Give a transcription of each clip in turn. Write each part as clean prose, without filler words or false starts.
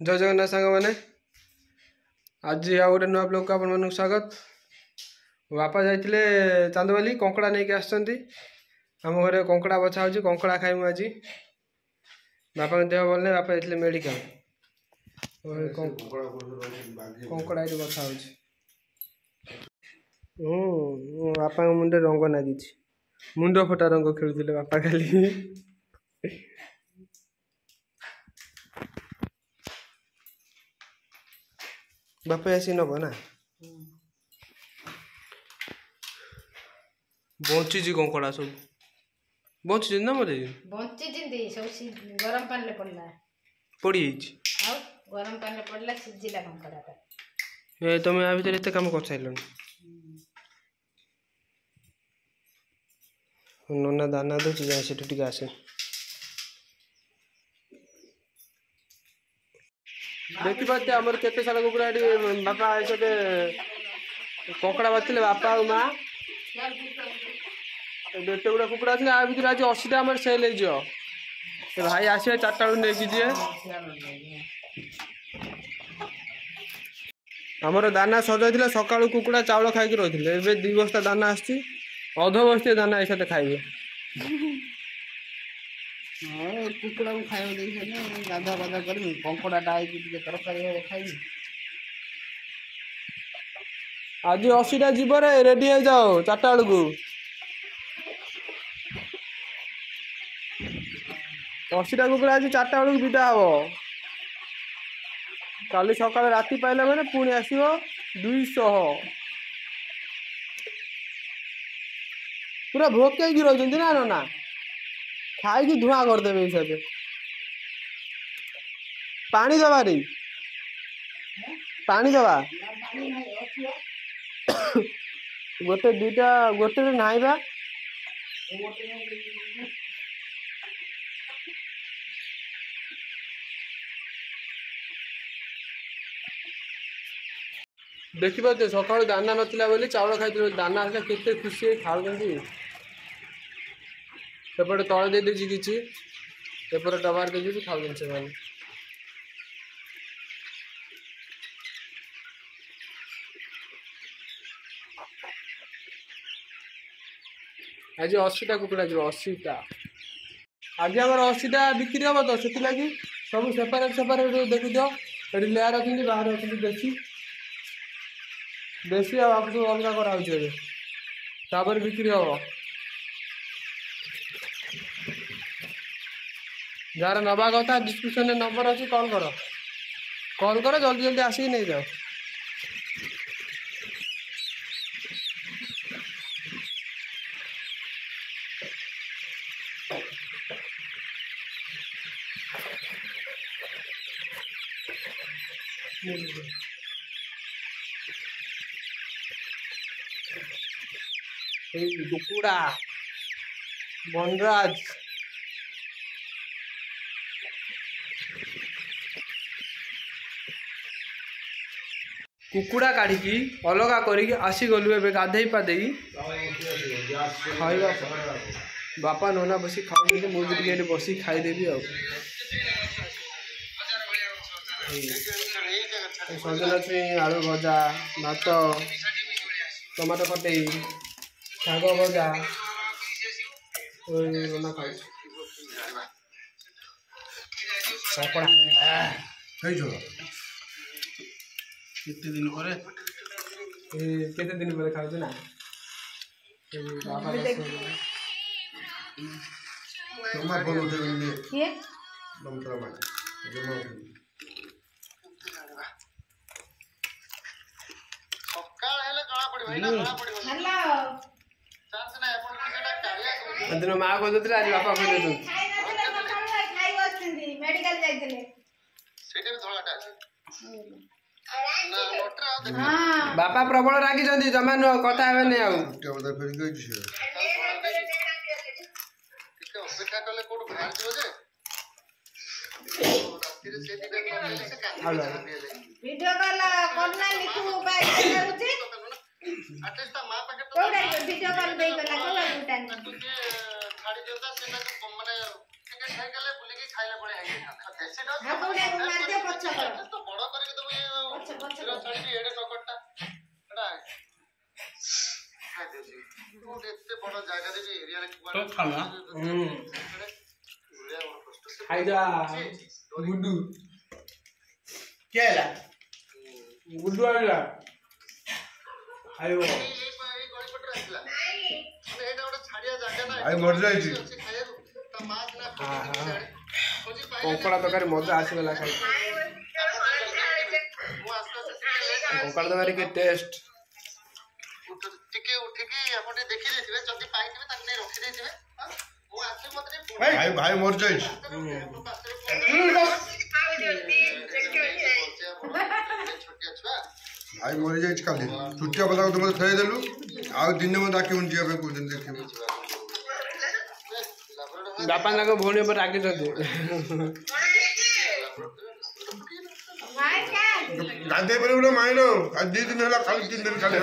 जय जगन्नाथ सांग मैंने आज आ गोटे नुआ ब्लॉग को आप स्वागत। बापा जाइए चांदवाली कंकड़ा नहीं के आम घर कंकड़ा बछा हो कंकड़ा खाइमु आज। बापा देह भल नहीं बापा जाइए मेडिकल कंकड़ा ये बछा हो बापा मुंडे रंग नागी मुंड फटा रंग खेलुले बापा खाली बापा आसी नब ना बची कंकड़ा सब बची ना मरे बची सब गरम पानी पड़ला पड़ी गरम पानी पड़ला सिझिला कंकड़ा तुम या भर एत कम कर सारे नना दाना दूसरी जाए से टे आसे देखी पाते आमर केते सारा कुकुड़ा बापा ऐसे कंकड़ा बाजते बापा और माँ एत गुड़ा कुकुड़ा थी आ भर आज 80टा आम सेल हो भाई आसे 4टा बेलू नहीं जी आमर दाना सजा सका कुकुड़ा चाउल खाई रही है 2 बस्ता दाना आसी अध बस्ते दाना एक साथ खाइबे कुकुड़ा को खाइबे गाधा बाधा कर कंकड़ा तरकारी खाइबे आज 80टा जीव रेडी हो जाओ 4टा बेलू 80टा कुकुड़ा आज 4टा बेलू विदा हम काली सकाल राति पाइला मैंने पुणी आसो 200 पूरा भोक रही ना ना खाई धुआं करदे हिसाब पानी दबा रे पानी दबा गोटे 2टा गोटे नाइबा देखिए सका दाना नाला बोली चाउल खाई दाना आसा केते खुशी खाऊ सेपटे तले दे दीजिए किसी एपटे डबार दे दीजिए खाऊ से आज 80टा कुकुड़ा जी 80टा आज आम 80टा बिक्री हम तो से लगी सब सेपरेट सेपरेट देखी दियो ये लेयर अच्छी बाहर अच्छी देसी देसी आप सब अलग करापर बिक्री हम जार नवा कथा डिस्क्रिप्शन में नंबर अच्छी कॉल कर जल्दी जल्दी आसिक नहीं जाओ कुकुड़ा बनराज कुकुड़ा काढ़ी अलग करगलु ए गाधे पादे खाइबा बापा नना बस खाऊ मुझे बस खाईदेवी सजना छुई आलू भजा भात टमाटो खटई शाग भजा नना खाऊ केते दिन पर खाऊ ना दिन माँ कहते आज बापा कहते बापा प्रबल रागी जमा नुह कथा हे नहीं वीडियो कॉल करना लिखू वीडियो कॉल दे गला को छाड़ी देता से माने टिकट खाई गले बुली के खाइले पड़े है देसी डॉग तो बड़ा करके तो ये तेरा चढ़ी एडे टकटटा एडा खाइ देसी तू एते बड़ा जागा दे एरिया रे तो खाना खाइजा गुड्डू क्या है गुड्डू आइला आयो आई मर जाई कंकड़ा तरकारी मजा आसीगला खाई कंकड़ा तरकारी के टेस्ट टिके उठिकी आपण देखि देथिबे जदी पाइथिबे ताक नै रखि देथिबे हां मु आसे मते भाई भाई मर जाई छोटिया छुआ आई मर जाई काली छुट्टिया बता तुम फेर देलु आ दिन में डाकी उन जिया पे को दिन देखिबे बापा ना भौणी पर रागी गाधे पर बोलो माइनो आज 2 दिन होला खाली 3 दिन खाली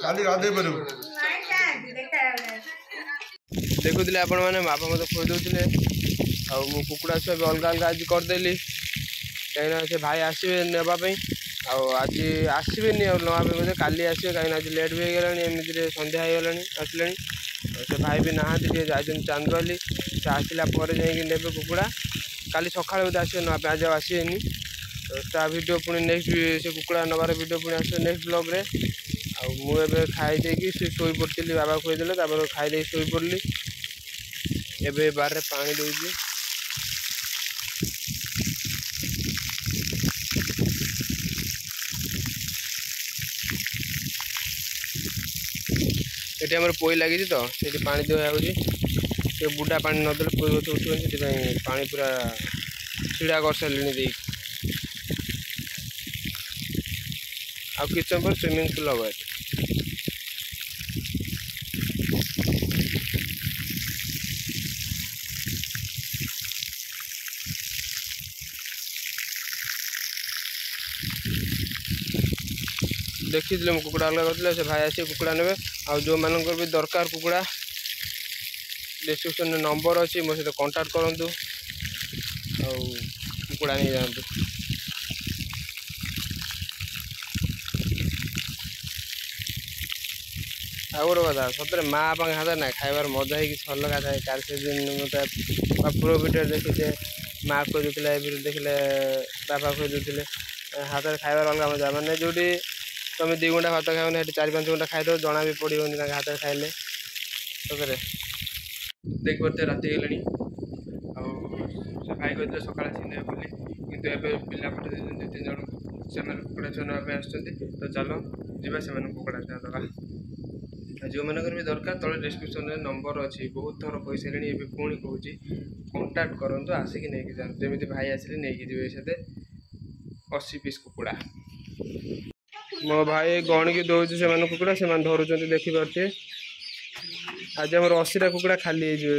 खाली गाधे पर देखुले आपण मैंने बापा मत खोई दौले कुकुड़ा छुआ भी अलग अलग आज करदेली कहीं से भाई आसवे नापी आज आसबे नापी काली आसवे कहीं आज लेट भी होगा एमती सन्ध्या हो गला आसले से भाई भी नहांती जाइए चांदवाली से आसला जा कुकुड़ा काली सका आसवे नापी आज आसबेनि तो वीडियो पुणी नेक्स्ट से कुकुड़ा नबार वीडियो पुणी आस नेक्स्ट ब्लॉग रे मुझे खाई देकी शोई पड़ी बाबा खुईदे खाई शोई पड़ी एबे बारे पानी दूसरी ये आम पोई लगी तो ये पानी दिया बुढ़ा पानी नदे पोई गच उठे से पानी पूरा छिड़ा कर सारे आ किछ समय पर स्विमिंग पूल लगा देखी कुकुड़ा अलग करते से भाई आसी कुकुड़ा ने जो मान भी दरकार कुकुड़ा डिस्क्रिप्शन नंबर अच्छी मो सहित कांटेक्ट करूँ कुकुड़ा नहीं जातु आ गोटे कथा सतरे माँ बापा हाथ ना खाइबार मजा ही अलग था कार से पूर्व भिडियो देखीचे माँ को देखिले देखिले बापा को दूसरे हाथ में खाइबार अलग मजा मैंने जो तुम 2 घंटा भात खाओ 4-5 घंटा खाईद जना भी पड़ोनी हाथ में खाइले सतरे देख पारे राति गलानी भाई कहते सका सीने बोली कितु एवं पिला पठे 2-3 जन से कुकुड़ा छुआ नापी आस तो चलो जा कुकुड़ा छुआ दवा जो मान भी दरकार तले डिस्क्रिप्शन में नंबर अच्छी बहुत थर कही सारे ये पुणी कहूँ कंटाक्ट करूँ आसिक नहीं जाते जमी भाई आसिले नहीं जी से 80 पीस कुकुड़ा मो भाई गणी की दौर से कुकुड़ा से धरुंच देखिपे आज आम 80टा कुकुड़ा खाली हो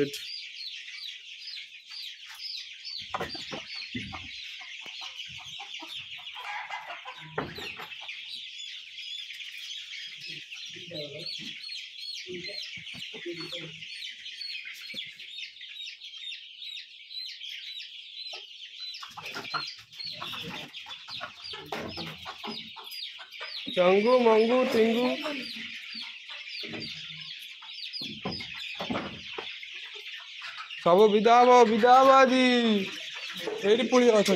चंगू मंगू टिंगू सब विदा हम आज ये पुणी अच्छा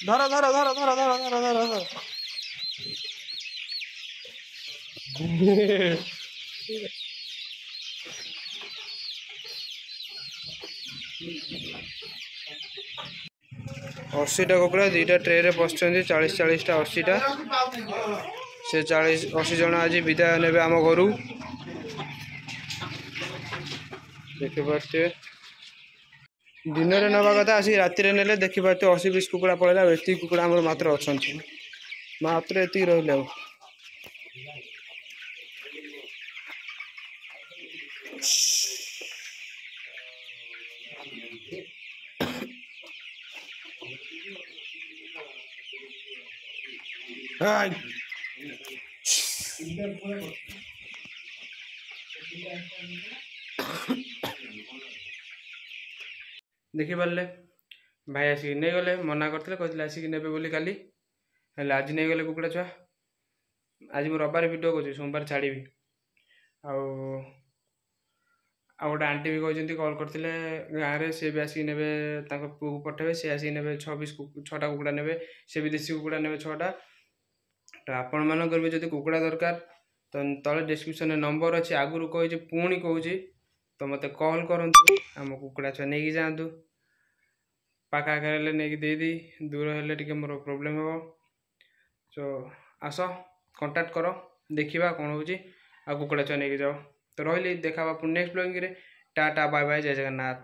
धर धर धर धर धर धर धर धर अशीटा कुकुड़ा 2टा ट्रे रे बस 40-40टा 80टा से 40-80 जन आज विदाय ने आम घर देखिपे दिन में नवा कथा आसिक राति ने देखिपे 80 पीस कुकुड़ा पड़ेगा ये कुकुड़ा आम मात्र अच्छा मात्र ये रहा हाय ଦେଖିପାରିଲେ ଭାଇ ଆସିକି ନେଇଗଲେ। ମନା କରିଥିଲେ, କହିଥିଲେ ଆସିକି ନେବେ ବୋଲି କାଲି, ହେଲେ ଆଜି ନେଇଗଲେ କୁକୁଡ଼ା ଛୁଆ। ଆଜି ମୁଁ ରବିବାର ଭିଡ଼ିଓ କରୁଛି, ସୋମବାର ଛାଡ଼ିବି। ଆଉ ଗୋଟେ ଆଣ୍ଟି ବି କହିଛନ୍ତି, କଲ୍ କରିଥିଲେ ଗାଁରେ, ସିଏ ବି ଆସିକି ନେବେ, ତାଙ୍କ ପୁଅକୁ ପଠେଇବେ, ସିଏ ଆସିକି ନେବେ 6ଟା କୁକୁଡ଼ା ନେବେ, ସେ ବି ଦେଶୀ କୁକୁଡ଼ା ନେବେ 6ଟା। ତ ଆପଣମାନଙ୍କର ବି ଯଦି କୁକୁଡ଼ା ଦରକାର ତ ତଳେ ଡେସ୍କ୍ରିପ୍ସନରେ ନମ୍ବର ଅଛି, ଆଗରୁ କହିଛି ପୁଣି କହୁଛି, ତ ମୋତେ କଲ୍ କରନ୍ତୁ, ଆମ କୁକୁଡ଼ା ଛୁଆ ନେଇକି ଯାଆନ୍ତୁ। ପାଖ ଆଖ ହେଲେ ନେଇକି ଦେଇଦେଇ, ଦୂର ହେଲେ ଟିକେ ମୋର ପ୍ରୋବ୍ଲେମ୍ ହେବ। ତ ଆସ, କଣ୍ଟାକ୍ଟ କର, ଦେଖିବା କ'ଣ ହେଉଛି, ଆଉ କୁକୁଡ଼ା ଛୁଆ ନେଇକି ଯାଅ। ତ ରହିଲି, ଦେଖା ହେବା ପୁଣି ନେକ୍ସଟ ବ୍ଲଗିଂରେ। ଟାଟା ବାଏ ବାଏ, ଜୟ ଜଗନ୍ନାଥ।